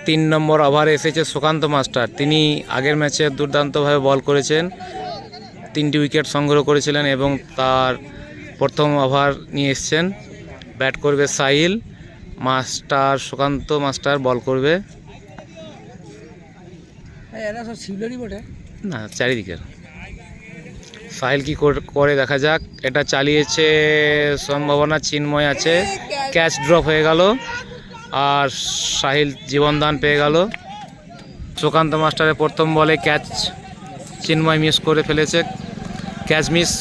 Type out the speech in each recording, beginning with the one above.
3 নম্বর ওভারে এসেছে সুকান্ত মাস্টার। তিনি আগের ম্যাচে দুর্দান্তভাবে বল করেছেন, 3টি উইকেট সংগ্রহ করেছিলেন এবং তার প্রথম ওভার নিয়ে এসছেন। ব্যাট করবে সাহিল মাস্টার, সুকান্ত মাস্টার বল করবে না চারিদিকে। সাহিল কি করে দেখা যাক। এটা চালিয়েছে, সম্ভাবনা চিন্ময় আছে, ক্যাচ ড্রপ হয়ে গেল আর সাহিল জীবনদান পেয়ে গেল। সুকান্ত মাস্টারের প্রথম বলে ক্যাচ চিন্ময় মিস করে ফেলেছে। ক্যাচ মিস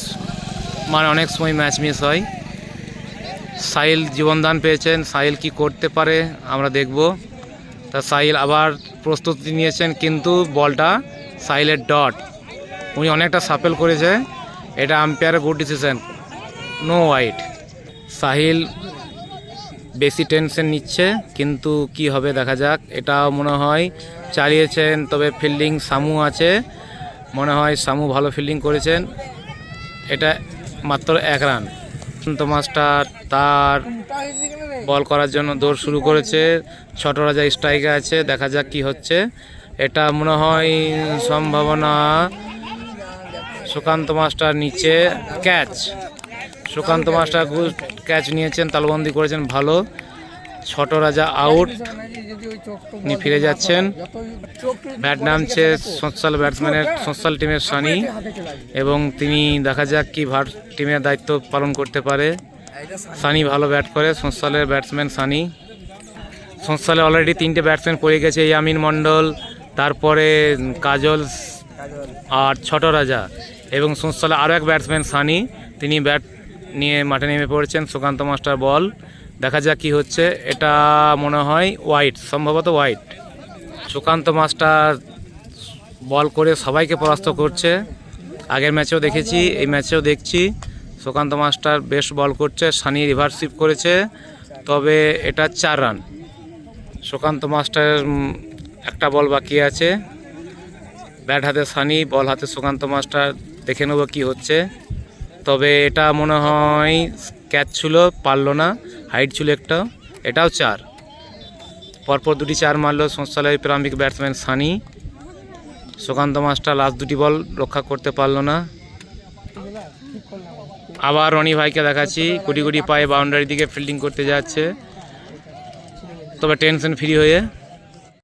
মানে অনেক সময় ম্যাচ মিস হয়। সাহিল জীবনদান পেয়েছেন, সাহিল কি করতে পারে আমরা দেখব। তা সাহিল আবার প্রস্তুতি নিয়েছেন, কিন্তু বলটা সাহিলের ডট। উনি অনেকটা সাপেল করেছে, এটা আম্পায়ারের good decision, no wide. Sahil বেশি টেনশন নিচ্ছে, কিন্তু কি হবে দেখা যাক। এটা মনে হয় চালিয়েছেন, তবে ফিল্ডিং সামু আছে, মনে হয় সামু ভালো ফিল্ডিং করেছেন। এটা মাত্র 1 রান। সুকান্ত মাস্টার তার বল করার জন্য দৌড় শুরু করেছে। ছোট রাজা স্ট্রাইকে আছে, দেখা যাক কি হচ্ছে। এটা মনে হয় সম্ভাবনা সুকান্ত মাস্টার নিচে catch. Sukanta master good catch নিয়েছেন, তালবন্দি করেছেন ভালো। ছোট রাজা আউট, উনি ফিরে যাচ্ছেন। ব্যাট নামছে সোশ্যাল ব্যাটসম্যানের, সোশ্যাল টিমের সানি, এবং তিনি দেখা যাক কি টিমের দায়িত্ব পালন করতে পারে। সানি ভালো ব্যাট করে, সোশ্যালের ব্যাটসম্যান সানি। সোশ্যালে অলরেডি 3টে ব্যাটসম্যান পড়ে গেছে, ইয়ামিন মণ্ডল, তারপরে কাজল আর ছোট রাজা, এবং সোশ্যালে আরও এক ব্যাটসম্যান সানি, তিনি ব্যাট নিয়ে মাঠে নেমে পড়েছেন। সুকান্ত মাস্টার বল, দেখা যাক কি হচ্ছে। এটা মনে হয় ওয়াইড, সম্ভবত ওয়াইড। সুকান্ত মাস্টার বল করে সবাইকে পরাস্ত করছে, আগের ম্যাচেও দেখেছি, এই ম্যাচেও দেখছি। সুকান্ত মাস্টার বেশ বল করছে, সানি রিভার্সিভ করেছে, তবে এটা 4 রান। সুকান্ত মাস্টারের একটা বল বাকি আছে। ব্যাট হাতে সানি, বল হাতে সুকান্ত মাস্টার, দেখে নেব কি হচ্ছে। তবে এটা মনে হয় ক্যাচ ছিল, পারল না, হাইট ছিল একটা, এটাও 4। পরপর 2টি 4 মারল সোশ্যালের প্রারম্ভিক batsman Sunny. Sukanta master last 2টি বল রক্ষা করতে পারল না। আবার রনি ভাইকে দেখাচ্ছি, গুটি গুটি পায়ে বাউন্ডারির দিকে ফিল্ডিং করতে যাচ্ছে, তবে টেনশন ফ্রি হয়ে।